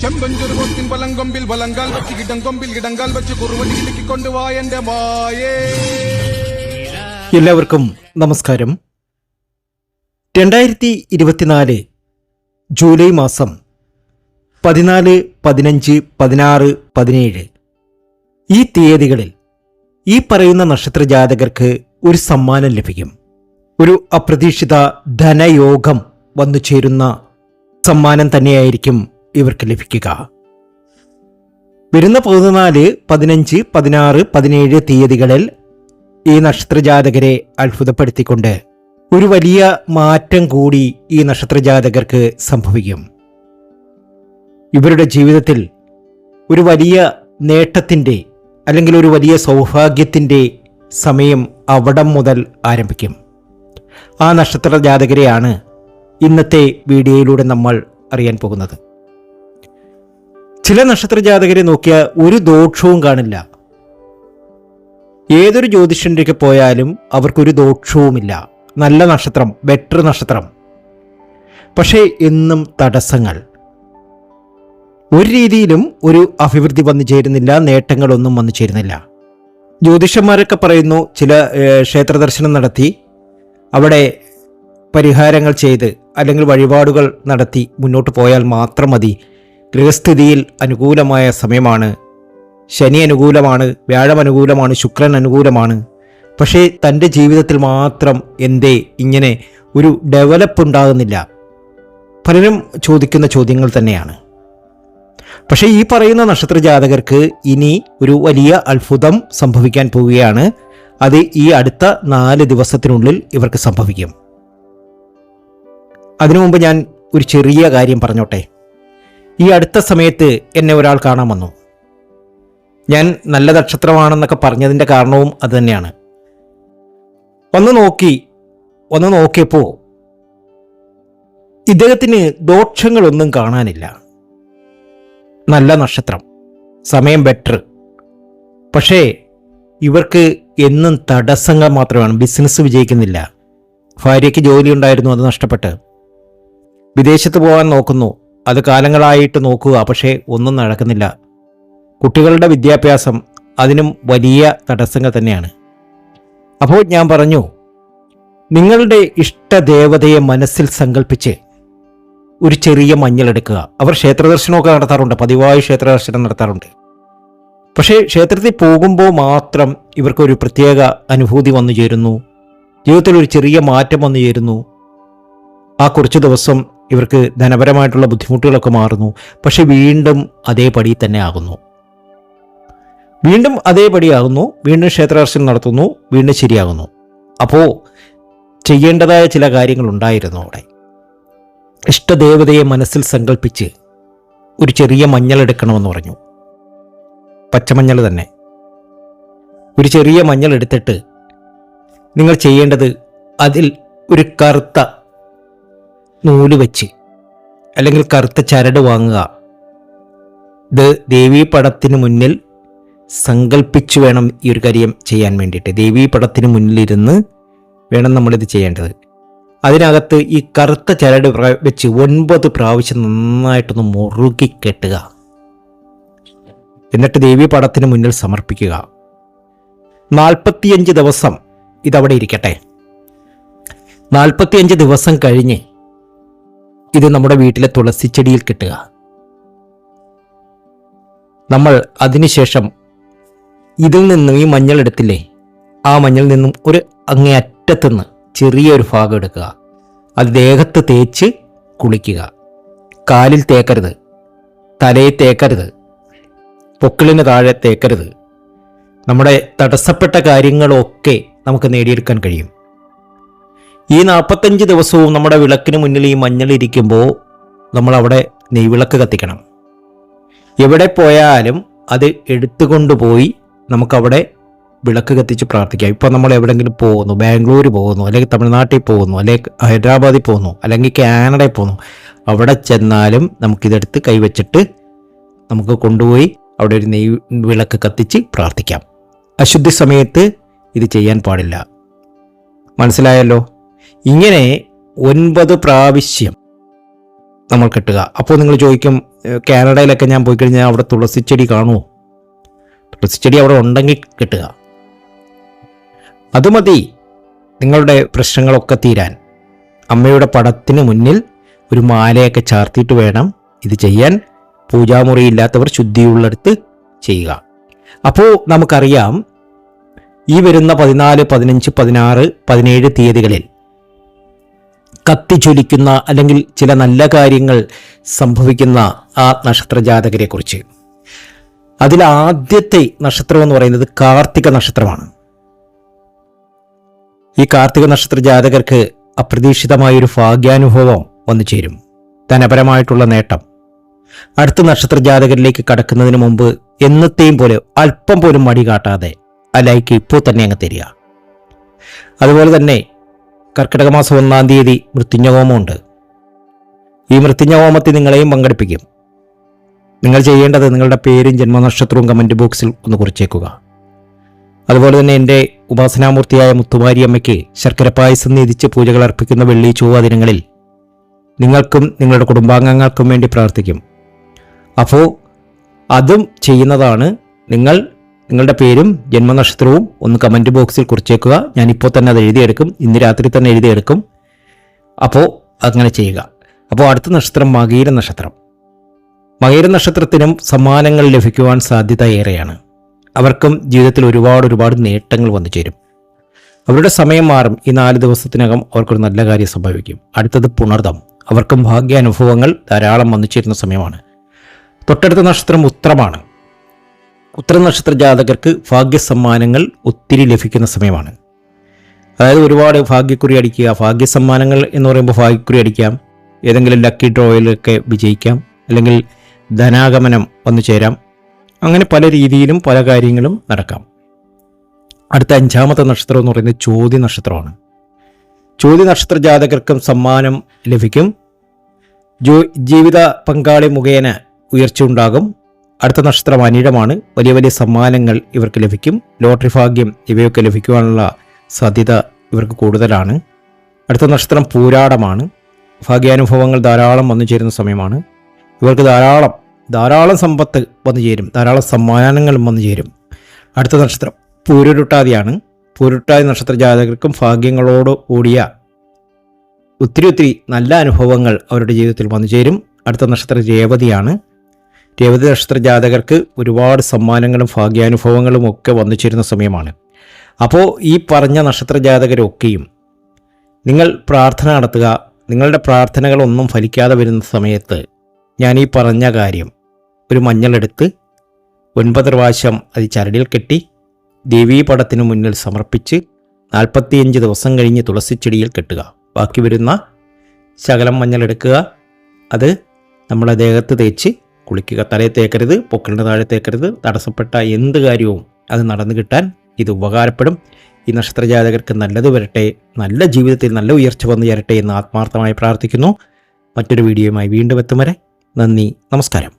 ചെമ്പഞ്ചൊരുകൊത്തിൻ വലങ്കൊമ്പിൽ വലങ്കാൽ വെച്ച് ഇടങ്കൊമ്പിൽ ഇടങ്കാൽ വെച്ച് കുറുവടിയിലേക്ക് കൊണ്ടുപോയ എന്റെ മായേ. എല്ലാവർക്കും നമസ്കാരം. 2024 ജൂലൈ മാസം 14, 15, 16, 17 ഈ തീയതികളിൽ ഈ പറയുന്ന നക്ഷത്ര ജാതകർക്ക് ഒരു സമ്മാനം ലഭിക്കും. ഒരു അപ്രതീക്ഷിത ധനയോഗം വന്നു ചേരുന്ന സമ്മാനം തന്നെയായിരിക്കും ഇവർക്ക് ലഭിക്കുക. വരുന്ന 14, 15, 16, 17 തീയതികളിൽ ഈ നക്ഷത്രജാതകരെ അത്ഭുതപ്പെടുത്തിക്കൊണ്ട് ഒരു വലിയ മാറ്റം കൂടി ഈ നക്ഷത്രജാതകർക്ക് സംഭവിക്കും. ഇവരുടെ ജീവിതത്തിൽ ഒരു വലിയ നേട്ടത്തിൻ്റെ അല്ലെങ്കിൽ ഒരു വലിയ സൗഭാഗ്യത്തിൻ്റെ സമയം അവിടം മുതൽ ആരംഭിക്കും. ആ നക്ഷത്രജാതകരെയാണ് ഇന്നത്തെ വീഡിയോയിലൂടെ നമ്മൾ അറിയാൻ പോകുന്നത്. ചില നക്ഷത്രജാതകരെ നോക്കിയാൽ ഒരു ദോഷവും കാണില്ല. ഏതൊരു ജ്യോതിഷനിലേക്ക് പോയാലും അവർക്കൊരു ദോഷവുമില്ല. നല്ല നക്ഷത്രം, ബെറ്റർ നക്ഷത്രം. പക്ഷേ എന്നും തടസ്സങ്ങൾ. ഒരു രീതിയിലും ഒരു അഭിവൃദ്ധി വന്നു ചേരുന്നില്ല, നേട്ടങ്ങളൊന്നും വന്നു ചേരുന്നില്ല. ജ്യോതിഷന്മാരൊക്കെ പറയുന്നു, ചില ക്ഷേത്ര ദർശനം നടത്തി അവിടെ പരിഹാരങ്ങൾ ചെയ്ത് അല്ലെങ്കിൽ വഴിപാടുകൾ നടത്തി മുന്നോട്ട് പോയാൽ മാത്രം മതി. ഗൃഹസ്ഥിതിയിൽ അനുകൂലമായ സമയമാണ്, ശനി അനുകൂലമാണ്, വ്യാഴം അനുകൂലമാണ്, ശുക്രൻ അനുകൂലമാണ്. പക്ഷേ തൻ്റെ ജീവിതത്തിൽ മാത്രം എന്തേ ഇങ്ങനെ ഒരു ഡെവലപ്പ് ഉണ്ടാകുന്നില്ല? പലരും ചോദിക്കുന്ന ചോദ്യങ്ങൾ തന്നെയാണ്. പക്ഷേ ഈ പറയുന്ന നക്ഷത്രജാതകർക്ക് ഇനി ഒരു വലിയ അത്ഭുതം സംഭവിക്കാൻ പോവുകയാണ്. അത് ഈ അടുത്ത 4 ദിവസത്തിനുള്ളിൽ ഇവർക്ക് സംഭവിക്കും. അതിനു മുമ്പ് ഞാൻ ഒരു ചെറിയ കാര്യം പറഞ്ഞോട്ടെ. ഈ അടുത്ത സമയത്ത് എന്നെ ഒരാൾ കാണാൻ വന്നു. ഞാൻ നല്ല നക്ഷത്രമാണെന്നൊക്കെ പറഞ്ഞതിൻ്റെ കാരണവും അതുതന്നെയാണ്. വന്ന് നോക്കിയപ്പോൾ ഇദ്ദേഹത്തിന് ദോഷങ്ങളൊന്നും കാണാനില്ല. നല്ല നക്ഷത്രം, സമയം ബെറ്റർ. പക്ഷേ ഇവർക്ക് എന്നും തടസ്സങ്ങൾ മാത്രമാണ്. ബിസിനസ് വിജയിക്കുന്നില്ല. ഭാര്യയ്ക്ക് ജോലി ഉണ്ടായിരുന്നു, അത് നഷ്ടപ്പെട്ട്. വിദേശത്ത് പോകാൻ നോക്കുന്നു, അത് കാലങ്ങളായിട്ട് നോക്കുക, പക്ഷേ ഒന്നും നടക്കുന്നില്ല. കുട്ടികളുടെ വിദ്യാഭ്യാസം, അതിനും വലിയ തടസ്സങ്ങൾ തന്നെയാണ്. അപ്പോൾ ഞാൻ പറഞ്ഞു, നിങ്ങളുടെ ഇഷ്ടദേവതയെ മനസ്സിൽ സങ്കല്പിച്ച് ഒരു ചെറിയ മഞ്ഞളെടുക്കുക. അവർ ക്ഷേത്രദർശനമൊക്കെ നടത്താറുണ്ട്, പതിവായി ക്ഷേത്രദർശനം നടത്താറുണ്ട്. പക്ഷേ ക്ഷേത്രത്തിൽ പോകുമ്പോൾ മാത്രം ഇവർക്കൊരു പ്രത്യേക അനുഭൂതി വന്നു ചേരുന്നു. ജീവിതത്തിൽ ഒരു ചെറിയ മാറ്റം വന്നു ചേരുന്നു. ആ കുറച്ച് ദിവസം ഇവർക്ക് ധനപരമായിട്ടുള്ള ബുദ്ധിമുട്ടുകളൊക്കെ മാറുന്നു. പക്ഷെ വീണ്ടും അതേപടി തന്നെ ആകുന്നു. വീണ്ടും ക്ഷേത്രദർശനം നടത്തുന്നു, വീണ്ടും ശരിയാകുന്നു. അപ്പോൾ ചെയ്യേണ്ടതായ ചില കാര്യങ്ങളുണ്ടായിരുന്നു അവിടെ. ഇഷ്ടദേവതയെ മനസ്സിൽ സങ്കല്പിച്ച് ഒരു ചെറിയ മഞ്ഞളെടുക്കണമെന്ന് പറഞ്ഞു. പച്ചമഞ്ഞൾ തന്നെ. ഒരു ചെറിയ മഞ്ഞൾ എടുത്തിട്ട് നിങ്ങൾ ചെയ്യേണ്ടത്, അതിൽ ഒരു കറുത്ത നൂല് വെച്ച് അല്ലെങ്കിൽ കറുത്ത ചരട് വാങ്ങുക. ഇത് ദേവീപടത്തിന് മുന്നിൽ സങ്കല്പിച്ചു വേണം ഈ ഒരു കാര്യം ചെയ്യാൻ വേണ്ടിയിട്ട്. ദേവീപടത്തിന് മുന്നിലിരുന്ന് വേണം നമ്മളിത് ചെയ്യേണ്ടത്. അതിനകത്ത് ഈ കറുത്ത ചരട് വെച്ച് 9 പ്രാവശ്യം നന്നായിട്ടൊന്ന് മുറുകി കെട്ടുക. എന്നിട്ട് ദേവീപടത്തിന് മുന്നിൽ സമർപ്പിക്കുക. 45 ദിവസം ഇതവിടെ ഇരിക്കട്ടെ. 45 ദിവസം കഴിഞ്ഞ് ഇത് നമ്മുടെ വീട്ടിലെ തുളസിച്ചെടിയിൽ കെട്ടുക. നമ്മൾ അതിനുശേഷം ഇതിൽ നിന്നും ഈ മഞ്ഞൾ എടുത്തില്ലേ, ആ മഞ്ഞളിൽ നിന്നും ഒരു അങ്ങേയറ്റത്തുനിന്ന് ചെറിയൊരു ഭാഗം എടുക്കുക. അത് ദേഹത്ത് തേച്ച് കുളിക്കുക. കാലിൽ തേക്കരുത്, തലയിൽ തേക്കരുത്, പൊക്കിളിന് താഴെ തേക്കരുത്. നമ്മുടെ തടസ്സപ്പെട്ട കാര്യങ്ങളൊക്കെ നമുക്ക് നേടിയെടുക്കാൻ കഴിയും. ഈ 45 ദിവസവും നമ്മുടെ വിളക്കിന് മുന്നിൽ ഈ മഞ്ഞളിരിക്കുമ്പോൾ നമ്മളവിടെ നെയ്വിളക്ക് കത്തിക്കണം. എവിടെ പോയാലും അത് എടുത്തുകൊണ്ടുപോയി നമുക്കവിടെ വിളക്ക് കത്തിച്ച് പ്രാർത്ഥിക്കാം. ഇപ്പോൾ നമ്മൾ എവിടെയെങ്കിലും പോകുന്നു, ബാംഗ്ലൂർ പോകുന്നു, അല്ലെങ്കിൽ തമിഴ്നാട്ടിൽ പോകുന്നു, അല്ലെങ്കിൽ ഹൈദരാബാദിൽ പോകുന്നു, അല്ലെങ്കിൽ കാനഡയിൽ പോകുന്നു, അവിടെ ചെന്നാലും നമുക്കിതെടുത്ത് കൈവച്ചിട്ട് നമുക്ക് കൊണ്ടുപോയി അവിടെ ഒരു നെയ് വിളക്ക് കത്തിച്ച് പ്രാർത്ഥിക്കാം. അശുദ്ധി സമയത്ത് ഇത് ചെയ്യാൻ പാടില്ല. മനസ്സിലായല്ലോ? ഇങ്ങനെ 9 പ്രാവശ്യം നമ്മൾ കെട്ടുക. അപ്പോൾ നിങ്ങൾ ചോദിക്കും, കാനഡയിലൊക്കെ ഞാൻ പോയി കഴിഞ്ഞാൽ അവിടെ തുളസിച്ചെടി കാണുമോ? തുളസിച്ചെടി അവിടെ ഉണ്ടെങ്കിൽ കെട്ടുക. അത് മതി നിങ്ങളുടെ പ്രശ്നങ്ങളൊക്കെ തീരാൻ. അമ്മയുടെ പടത്തിന് മുന്നിൽ ഒരു മാലയൊക്കെ ചാർത്തിയിട്ട് വേണം ഇത് ചെയ്യാൻ. പൂജാമുറി ഇല്ലാത്തവർ ശുദ്ധിയുള്ളിടത്ത് ചെയ്യുക. അപ്പോൾ നമുക്കറിയാം, ഈ വരുന്ന 14, 15, 16, 17 തീയതികളിൽ കത്തിച്ചൊലിക്കുന്ന അല്ലെങ്കിൽ ചില നല്ല കാര്യങ്ങൾ സംഭവിക്കുന്ന ആ നക്ഷത്രജാതകരെ കുറിച്ച്. അതിൽ ആദ്യത്തെ നക്ഷത്രം എന്ന് പറയുന്നത് കാർത്തിക നക്ഷത്രമാണ്. ഈ കാർത്തിക നക്ഷത്ര ജാതകർക്ക് അപ്രതീക്ഷിതമായൊരു ഭാഗ്യാനുഭവം വന്നു ചേരും, ധനപരമായിട്ടുള്ള നേട്ടം. അടുത്ത നക്ഷത്ര ജാതകരിലേക്ക് കടക്കുന്നതിന് മുമ്പ് എന്നത്തെയും പോലെ അല്പം പോലും മടി കാട്ടാതെ ആ ലൈക്ക് ഇപ്പോൾ തന്നെ അങ്ങ് തരിക. അതുപോലെ തന്നെ കർക്കിടക മാസം 1-ാം തീയതി മൃത്യുഞ്ജഹോമമുണ്ട്. ഈ മൃത്യുഞ്ജഹോമത്തിൽ നിങ്ങളെയും പങ്കെടുപ്പിക്കും. നിങ്ങൾ ചെയ്യേണ്ടത് നിങ്ങളുടെ പേരും ജന്മനക്ഷത്രവും കമൻറ്റ് ബോക്സിൽ ഒന്ന് കുറിച്ചേക്കുക. അതുപോലെ തന്നെ എൻ്റെ ഉപാസനാമൂർത്തിയായ മുത്തുമാരിയമ്മയ്ക്ക് ശർക്കര പായസം നീതിച്ച് പൂജകൾ അർപ്പിക്കുന്ന വെള്ളി ചൊവ്വ ദിനങ്ങളിൽ നിങ്ങൾക്കും നിങ്ങളുടെ കുടുംബാംഗങ്ങൾക്കും വേണ്ടി പ്രാർത്ഥിക്കും. അപ്പോൾ അതും ചെയ്യുന്നതാണ്. നിങ്ങളുടെ പേരും ജന്മനക്ഷത്രവും ഒന്ന് കമൻറ്റ് ബോക്സിൽ കുറിച്ചേക്കുക. ഞാനിപ്പോൾ തന്നെ അത് എഴുതിയെടുക്കും, ഇന്ന് രാത്രി തന്നെ എഴുതിയെടുക്കും. അപ്പോൾ അങ്ങനെ ചെയ്യുക. അപ്പോൾ അടുത്ത നക്ഷത്രം മകീര നക്ഷത്രം. മകീര നക്ഷത്രത്തിനും സമ്മാനങ്ങൾ ലഭിക്കുവാൻ സാധ്യത ഏറെയാണ്. അവർക്കും ജീവിതത്തിൽ ഒരുപാട് നേട്ടങ്ങൾ വന്നു ചേരും. അവരുടെ സമയം മാറും. ഈ 4 ദിവസത്തിനകം അവർക്കൊരു നല്ല കാര്യം സംഭവിക്കും. അടുത്തത് പുണർദം. അവർക്കും ഭാഗ്യാനുഭവങ്ങൾ ധാരാളം വന്നു ചേരുന്ന സമയമാണ്. തൊട്ടടുത്ത നക്ഷത്രം ഉത്രമാണ്. ഉത്തര നക്ഷത്ര ജാതകർക്ക് ഭാഗ്യസമ്മാനങ്ങൾ ഒത്തിരി ലഭിക്കുന്ന സമയമാണ്. അതായത് ഒരുപാട് ഭാഗ്യക്കുറി അടിക്കുക. ഭാഗ്യസമ്മാനങ്ങൾ എന്ന് പറയുമ്പോൾ ഭാഗ്യക്കുറി അടിക്കാം, ഏതെങ്കിലും ലക്കി ഡ്രോയിലൊക്കെ വിജയിക്കാം, അല്ലെങ്കിൽ ധനാഗമനം വന്നു ചേരാം. അങ്ങനെ പല രീതിയിലും പല കാര്യങ്ങളും നടക്കാം. അടുത്ത 5-ാമത്തെ നക്ഷത്രം എന്ന് പറയുന്നത് ചോതി നക്ഷത്രമാണ്. ചോതി നക്ഷത്ര ജാതകർക്കും സമ്മാനം ലഭിക്കും. ജീവിത പങ്കാളി മുഖേന ഉയർച്ച ഉണ്ടാകും. അടുത്ത നക്ഷത്രം അനിഴമാണ്. വലിയ സമ്മാനങ്ങൾ ഇവർക്ക് ലഭിക്കും. ലോട്ടറി ഭാഗ്യം ഇവയൊക്കെ ലഭിക്കുവാനുള്ള സാധ്യത ഇവർക്ക് കൂടുതലാണ്. അടുത്ത നക്ഷത്രം പൂരാടമാണ്. ഭാഗ്യാനുഭവങ്ങൾ ധാരാളം വന്നു ചേരുന്ന സമയമാണ്. ഇവർക്ക് ധാരാളം സമ്പത്ത് വന്നു ചേരും, ധാരാളം സമ്മാനങ്ങളും വന്നു ചേരും. അടുത്ത നക്ഷത്രം പൂരുരുട്ടാതിയാണ്. പൂരുരുട്ടാതി നക്ഷത്ര ജാതകർക്കും ഭാഗ്യങ്ങളോട് കൂടിയ ഒത്തിരി നല്ല അനുഭവങ്ങൾ അവരുടെ ജീവിതത്തിൽ വന്നു ചേരും. അടുത്ത നക്ഷത്രം രേവതിയാണ്. രേവതി നക്ഷത്ര ജാതകർക്ക് ഒരുപാട് സമ്മാനങ്ങളും ഭാഗ്യാനുഭവങ്ങളും ഒക്കെ വന്നു ചേരുന്ന സമയമാണ്. അപ്പോൾ ഈ പറഞ്ഞ നക്ഷത്ര ജാതകരൊക്കെയും നിങ്ങൾ പ്രാർത്ഥന നടത്തുക. നിങ്ങളുടെ പ്രാർത്ഥനകളൊന്നും ഫലിക്കാതെ വരുന്ന സമയത്ത് ഞാൻ ഈ പറഞ്ഞ കാര്യം ഒരു മഞ്ഞളെടുത്ത് 9 പ്രാവശ്യം അത് ചരടിൽ കെട്ടി ദേവീപടത്തിന് മുന്നിൽ സമർപ്പിച്ച് 45 ദിവസം കഴിഞ്ഞ് തുളസിച്ചെടിയിൽ കെട്ടുക. ബാക്കി വരുന്ന ശകലം മഞ്ഞളെടുക്കുക, അത് നമ്മുടെ ദേഹത്ത് തേച്ച് കുളിക്കുക. തലയിൽ തേക്കരുത്, പൊക്കലിൻ്റെ താഴെ തേക്കരുത്. തടസ്സപ്പെട്ട എന്ത് കാര്യവും അത് നടന്നു കിട്ടാൻ ഇത് ഉപകാരപ്പെടും. ഈ നക്ഷത്രജാതകർക്ക് നല്ലത് വരട്ടെ, നല്ല ജീവിതത്തിൽ നല്ല ഉയർച്ച വന്നു ചേരട്ടെ എന്ന് ആത്മാർത്ഥമായി പ്രാർത്ഥിക്കുന്നു. മറ്റൊരു വീഡിയോയുമായി വീണ്ടും എത്തും വരെ നന്ദി, നമസ്കാരം.